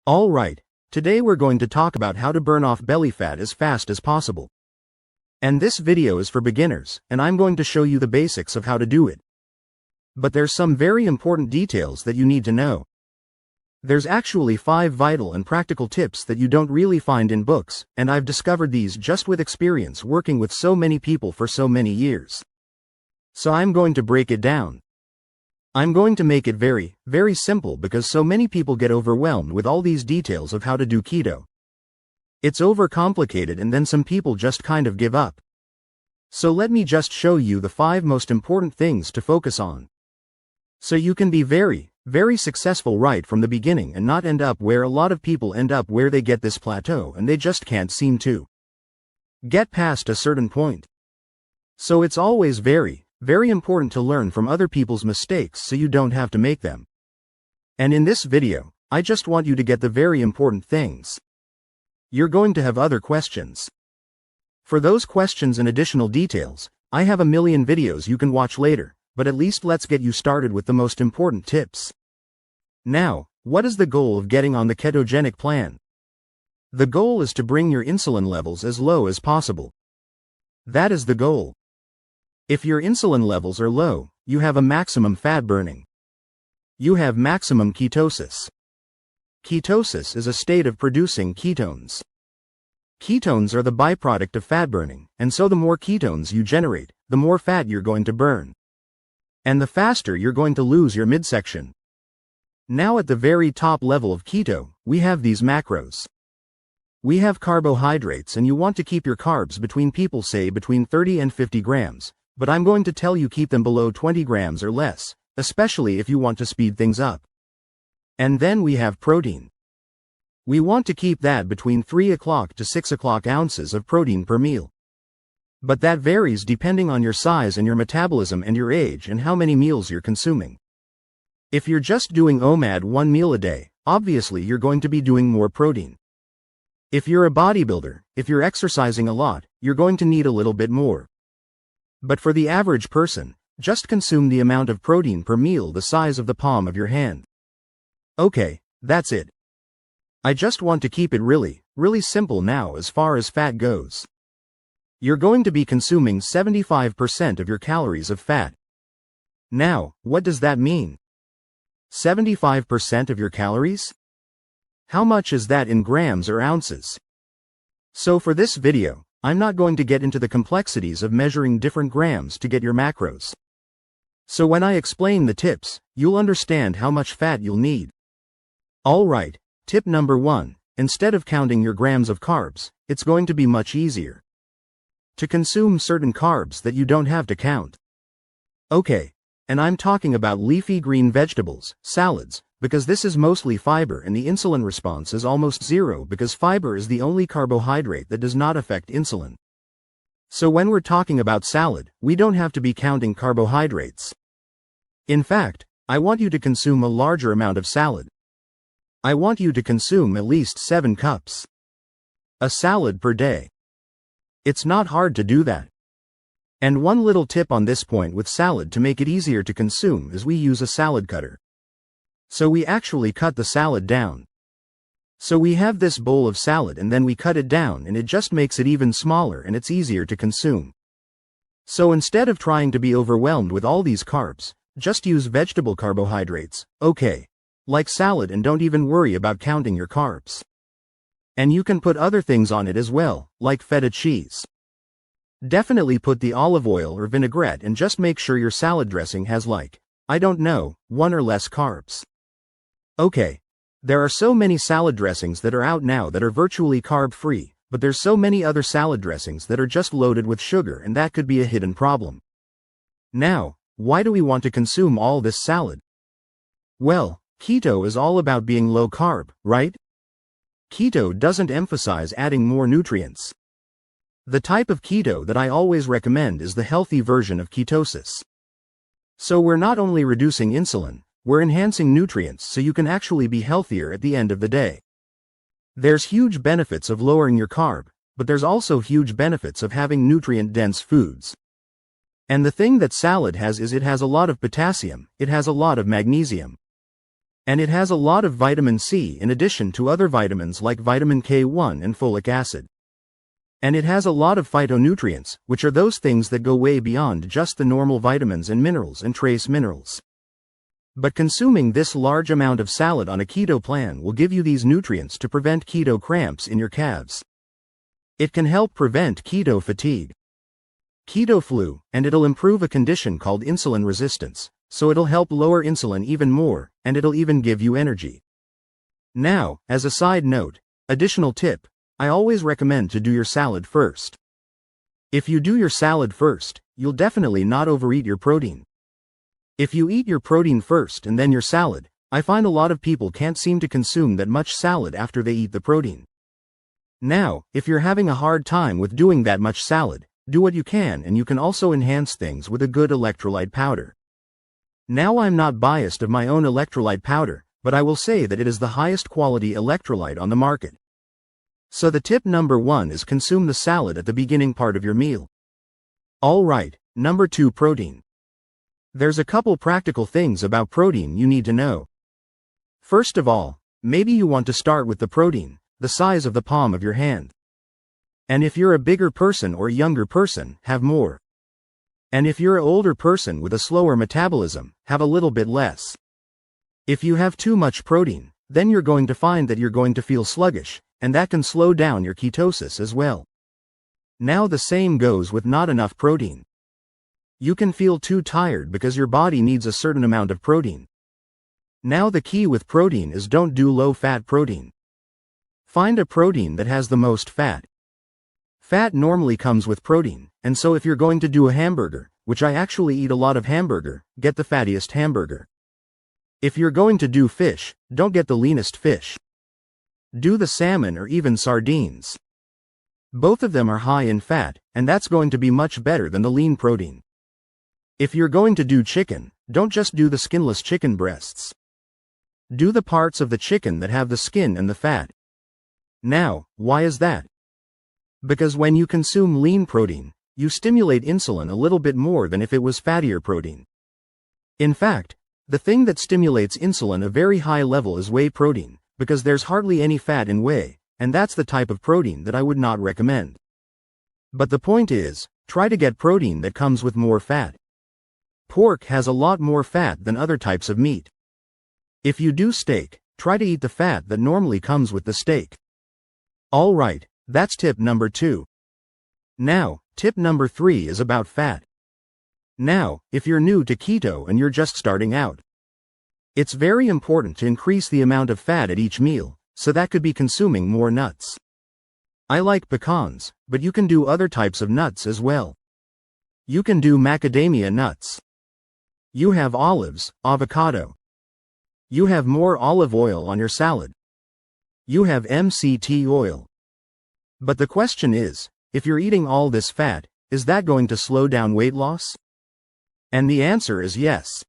Alright, today we're going to talk about how to burn off belly fat as fast as possible. And this video is for beginners, and I'm going to show you the basics of how to do it. But there's some very important details that you need to know. There's actually 5 vital and practical tips that you don't really find in books, and I've discovered these just with experience working with so many people for so many years. So I'm going to break it down. I'm going to make it very, very simple because so many people get overwhelmed with all these details of how to do keto. It's overcomplicated and then some people just kind of give up. So let me just show you the 5 most important things to focus on. So you can be very, very successful right from the beginning and not end up where a lot of people end up, where they get this plateau and they just can't seem to get past a certain point. So it's always very, very important to learn from other people's mistakes so you don't have to make them. And in this video, I just want you to get the very important things. You're going to have other questions. For those questions and additional details, I have a million videos you can watch later, but at least let's get you started with the most important tips. Now, what is the goal of getting on the ketogenic plan? The goal is to bring your insulin levels as low as possible. That is the goal. If your insulin levels are low, you have a maximum fat burning. You have maximum ketosis. Ketosis is a state of producing ketones. Ketones are the byproduct of fat burning, and so the more ketones you generate, the more fat you're going to burn. And the faster you're going to lose your midsection. Now at the very top level of keto, we have these macros. We have carbohydrates, and you want to keep your carbs between 30 and 50 grams. But I'm going to tell you keep them below 20 grams or less, especially if you want to speed things up. And then we have protein. We want to keep that between 3 o'clock to 6 o'clock ounces of protein per meal. But that varies depending on your size and your metabolism and your age and how many meals you're consuming. If you're just doing OMAD 1 meal a day, obviously you're going to be doing more protein. If you're a bodybuilder, if you're exercising a lot, you're going to need a little bit more. But for the average person, just consume the amount of protein per meal the size of the palm of your hand. Okay, that's it. I just want to keep it really, really simple now as far as fat goes. You're going to be consuming 75% of your calories of fat. Now, what does that mean? 75% of your calories? How much is that in grams or ounces? So for this video, I'm not going to get into the complexities of measuring different grams to get your macros. So when I explain the tips, you'll understand how much fat you'll need. Alright, tip number 1, instead of counting your grams of carbs, it's going to be much easier to consume certain carbs that you don't have to count. Okay, and I'm talking about leafy green vegetables, salads, because this is mostly fiber and the insulin response is almost zero because fiber is the only carbohydrate that does not affect insulin. So when we're talking about salad, we don't have to be counting carbohydrates. In fact, I want you to consume a larger amount of salad. I want you to consume at least 7 cups. A salad per day. It's not hard to do that. And one little tip on this point with salad to make it easier to consume is we use a salad cutter. So we actually cut the salad down. So we have this bowl of salad and then we cut it down and it just makes it even smaller and it's easier to consume. So instead of trying to be overwhelmed with all these carbs, just use vegetable carbohydrates, okay, like salad, and don't even worry about counting your carbs. And you can put other things on it as well, like feta cheese. Definitely put the olive oil or vinaigrette and just make sure your salad dressing has 1 or less carbs. Okay, there are so many salad dressings that are out now that are virtually carb-free, but there's so many other salad dressings that are just loaded with sugar, and that could be a hidden problem. Now, why do we want to consume all this salad? Well, keto is all about being low carb, right? Keto doesn't emphasize adding more nutrients. The type of keto that I always recommend is the healthy version of ketosis. So we're not only reducing insulin, we're enhancing nutrients so you can actually be healthier at the end of the day. There's huge benefits of lowering your carb, but there's also huge benefits of having nutrient-dense foods. And the thing that salad has is it has a lot of potassium, it has a lot of magnesium. And it has a lot of vitamin C in addition to other vitamins like vitamin K1 and folic acid. And it has a lot of phytonutrients, which are those things that go way beyond just the normal vitamins and minerals and trace minerals. But consuming this large amount of salad on a keto plan will give you these nutrients to prevent keto cramps in your calves. It can help prevent keto fatigue, keto flu, and it'll improve a condition called insulin resistance, so it'll help lower insulin even more, and it'll even give you energy. Now, as a side note, additional tip, I always recommend to do your salad first. If you do your salad first, you'll definitely not overeat your protein. If you eat your protein first and then your salad, I find a lot of people can't seem to consume that much salad after they eat the protein. Now, if you're having a hard time with doing that much salad, do what you can, and you can also enhance things with a good electrolyte powder. Now, I'm not biased of my own electrolyte powder, but I will say that it is the highest quality electrolyte on the market. So the tip number 1 is consume the salad at the beginning part of your meal. Alright, number 2, protein. There's a couple practical things about protein you need to know. First of all, maybe you want to start with the protein, the size of the palm of your hand. And if you're a bigger person or a younger person, have more. And if you're an older person with a slower metabolism, have a little bit less. If you have too much protein, then you're going to find that you're going to feel sluggish, and that can slow down your ketosis as well. Now the same goes with not enough protein. You can feel too tired because your body needs a certain amount of protein. Now the key with protein is don't do low-fat protein. Find a protein that has the most fat. Fat normally comes with protein, and so if you're going to do a hamburger, which I actually eat a lot of hamburger, get the fattiest hamburger. If you're going to do fish, don't get the leanest fish. Do the salmon or even sardines. Both of them are high in fat, and that's going to be much better than the lean protein. If you're going to do chicken, don't just do the skinless chicken breasts. Do the parts of the chicken that have the skin and the fat. Now, why is that? Because when you consume lean protein, you stimulate insulin a little bit more than if it was fattier protein. In fact, the thing that stimulates insulin a very high level is whey protein, because there's hardly any fat in whey, and that's the type of protein that I would not recommend. But the point is, try to get protein that comes with more fat. Pork has a lot more fat than other types of meat. If you do steak, try to eat the fat that normally comes with the steak. Alright, that's tip number 2. Now, tip number 3 is about fat. Now, if you're new to keto and you're just starting out, it's very important to increase the amount of fat at each meal, so that could be consuming more nuts. I like pecans, but you can do other types of nuts as well. You can do macadamia nuts. You have olives, avocado. You have more olive oil on your salad. You have MCT oil. But the question is, if you're eating all this fat, is that going to slow down weight loss? And the answer is yes.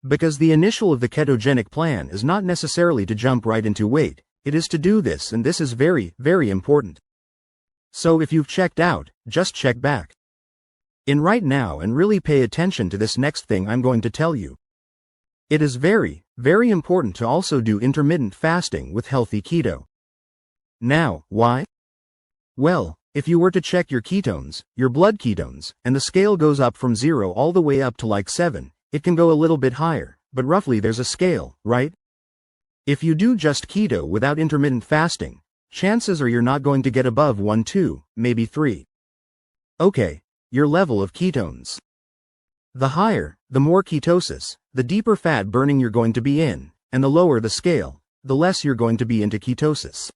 Because the initial of the ketogenic plan is not necessarily to jump right into weight, it is to do this, and this is very, very important. So if you've checked out, just check back in right now and really pay attention to this next thing I'm going to tell you. It is very, very important to also do intermittent fasting with healthy keto. Now, why? Well, if you were to check your ketones, your blood ketones, and the scale goes up from 0 all the way up to like 7, it can go a little bit higher, but roughly there's a scale, right? If you do just keto without intermittent fasting, chances are you're not going to get above 1, 2, maybe 3. Okay, your level of ketones. The higher, the more ketosis, the deeper fat burning you're going to be in, and the lower the scale, the less you're going to be into ketosis.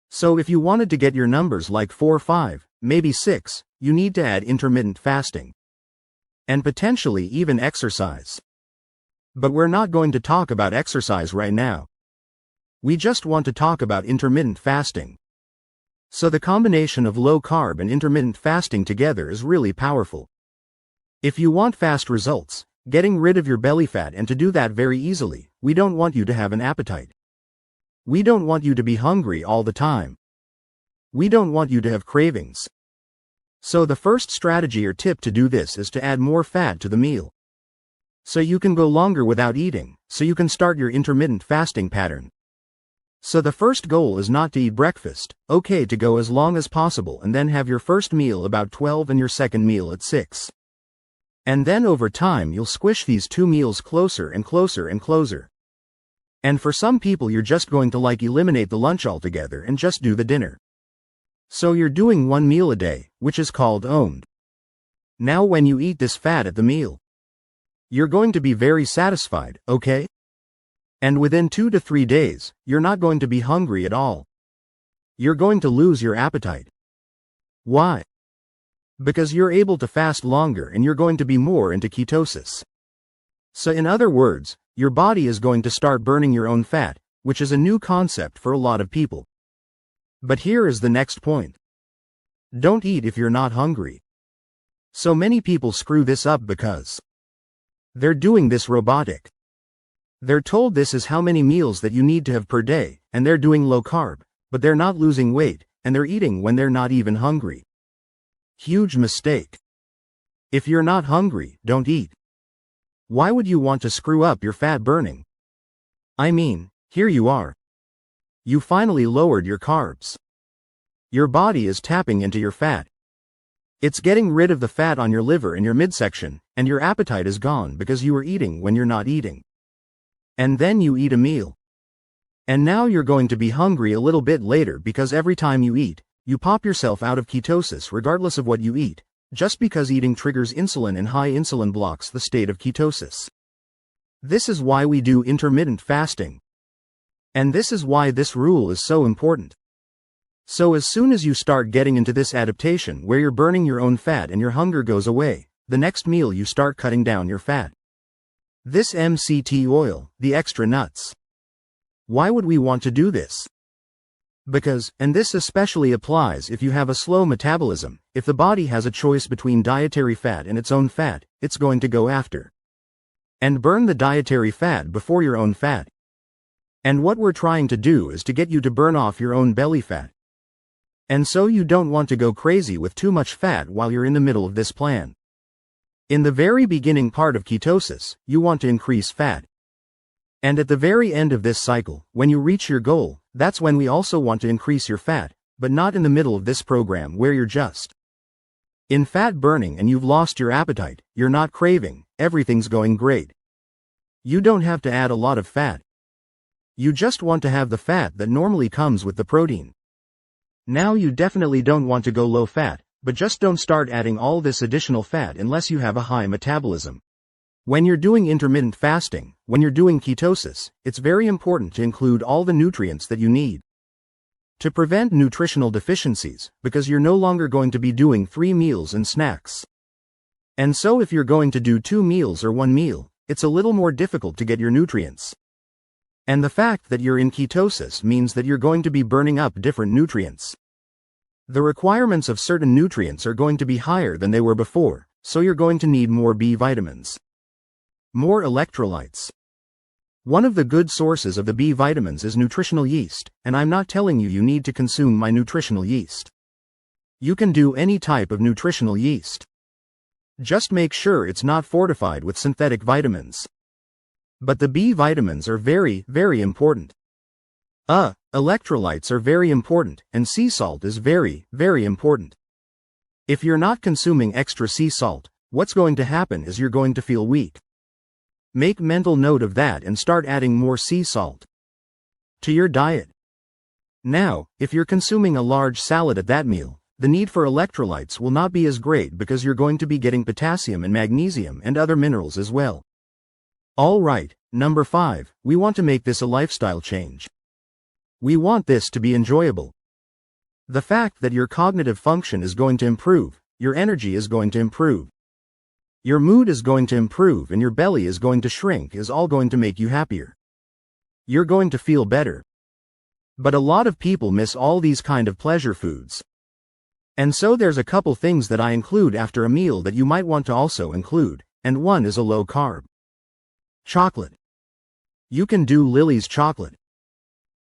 So if you wanted to get your numbers like 4, 5, maybe 6, you need to add intermittent fasting. And potentially even exercise. But we're not going to talk about exercise right now. We just want to talk about intermittent fasting. So the combination of low carb and intermittent fasting together is really powerful. If you want fast results, getting rid of your belly fat, and to do that very easily, we don't want you to have an appetite. We don't want you to be hungry all the time. We don't want you to have cravings. So the first strategy or tip to do this is to add more fat to the meal. So you can go longer without eating, so you can start your intermittent fasting pattern. So the first goal is not to eat breakfast, okay, to go as long as possible and then have your first meal about 12 and your second meal at 6. And then over time you'll squish these two meals closer and closer and closer. And for some people you're just going to eliminate the lunch altogether and just do the dinner. So you're doing one meal a day, which is called owned. Now when you eat this fat at the meal, you're going to be very satisfied, okay? And within 2 to 3 days, you're not going to be hungry at all. You're going to lose your appetite. Why? Because you're able to fast longer and you're going to be more into ketosis. So in other words, your body is going to start burning your own fat, which is a new concept for a lot of people. But here is the next point. Don't eat if you're not hungry. So many people screw this up because they're doing this robotic. They're told this is how many meals that you need to have per day, and they're doing low carb, but they're not losing weight, and they're eating when they're not even hungry. Huge mistake. If you're not hungry, don't eat. Why would you want to screw up your fat burning? I mean, here you are. You finally lowered your carbs. Your body is tapping into your fat. It's getting rid of the fat on your liver and your midsection, and your appetite is gone because you were eating when you're not eating. And then you eat a meal. And now you're going to be hungry a little bit later because every time you eat, you pop yourself out of ketosis regardless of what you eat, just because eating triggers insulin and high insulin blocks the state of ketosis. This is why we do intermittent fasting. And this is why this rule is so important. So as soon as you start getting into this adaptation where you're burning your own fat and your hunger goes away, the next meal you start cutting down your fat. This MCT oil, the extra nuts. Why would we want to do this? Because, and this especially applies if you have a slow metabolism, if the body has a choice between dietary fat and its own fat, it's going to go after and burn the dietary fat before your own fat. And what we're trying to do is to get you to burn off your own belly fat. And so you don't want to go crazy with too much fat while you're in the middle of this plan. In the very beginning part of ketosis, you want to increase fat. And at the very end of this cycle, when you reach your goal, that's when we also want to increase your fat, but not in the middle of this program where you're just in fat burning and you've lost your appetite, you're not craving, everything's going great. You don't have to add a lot of fat. You just want to have the fat that normally comes with the protein. Now you definitely don't want to go low fat, but just don't start adding all this additional fat unless you have a high metabolism. When you're doing intermittent fasting, when you're doing ketosis, it's very important to include all the nutrients that you need to prevent nutritional deficiencies, because you're no longer going to be doing 3 meals and snacks. And so if you're going to do 2 meals or 1 meal, it's a little more difficult to get your nutrients. And the fact that you're in ketosis means that you're going to be burning up different nutrients. The requirements of certain nutrients are going to be higher than they were before, so you're going to need more B vitamins. More electrolytes. One of the good sources of the B vitamins is nutritional yeast, and I'm not telling you you need to consume my nutritional yeast. You can do any type of nutritional yeast. Just make sure it's not fortified with synthetic vitamins. But the B vitamins are very, very important. Electrolytes are very important, and sea salt is very, very important. If you're not consuming extra sea salt, what's going to happen is you're going to feel weak. Make mental note of that and start adding more sea salt to your diet. Now, if you're consuming a large salad at that meal, the need for electrolytes will not be as great because you're going to be getting potassium and magnesium and other minerals as well. Alright, number 5, we want to make this a lifestyle change. We want this to be enjoyable. The fact that your cognitive function is going to improve, your energy is going to improve, your mood is going to improve, and your belly is going to shrink is all going to make you happier. You're going to feel better. But a lot of people miss all these kind of pleasure foods. And so there's a couple things that I include after a meal that you might want to also include, and one is a low carb chocolate. You can do Lily's chocolate.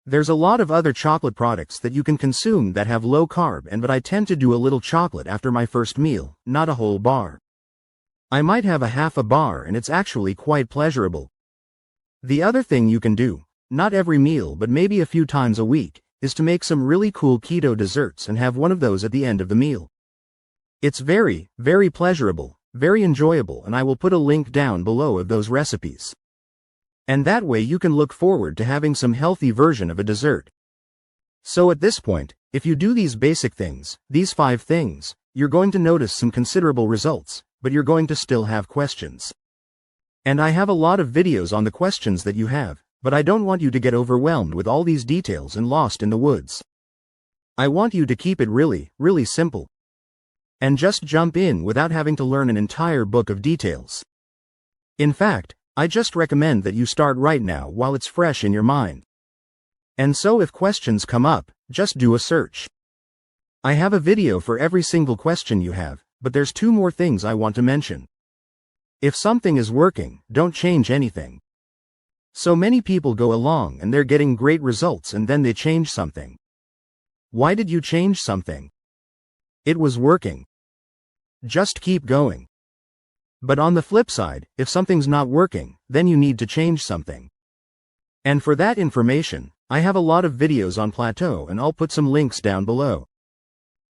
There's a lot of other chocolate products that you can consume that have low carb, but I tend to do a little chocolate after my first meal, not a whole bar. I might have a half a bar and it's actually quite pleasurable. The other thing you can do, not every meal but maybe a few times a week, is to make some really cool keto desserts and have one of those at the end of the meal. It's very, very pleasurable, very enjoyable, and I will put a link down below of those recipes. And that way you can look forward to having some healthy version of a dessert. So at this point, if you do these basic things, these 5 things, you're going to notice some considerable results, but you're going to still have questions. And I have a lot of videos on the questions that you have, but I don't want you to get overwhelmed with all these details and lost in the woods. I want you to keep it really, really simple. And just jump in without having to learn an entire book of details. In fact, I just recommend that you start right now while it's fresh in your mind. And so if questions come up, just do a search. I have a video for every single question you have, but there's 2 more things I want to mention. If something is working, don't change anything. So many people go along and they're getting great results and then they change something. Why did you change something? It was working. Just keep going. But on the flip side, if something's not working, then you need to change something. And for that information, I have a lot of videos on Plateau and I'll put some links down below.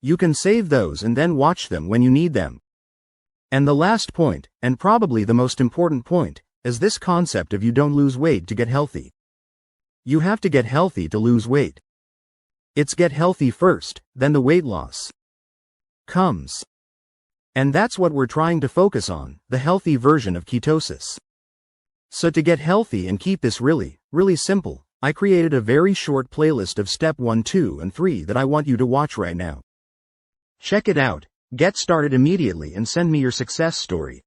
You can save those and then watch them when you need them. And the last point, and probably the most important point, is this concept of you don't lose weight to get healthy. You have to get healthy to lose weight. It's get healthy first, then the weight loss comes. And that's what we're trying to focus on, the healthy version of ketosis. So to get healthy and keep this really, really simple, I created a very short playlist of step 1, 2, and 3 that I want you to watch right now. Check it out, get started immediately and send me your success story.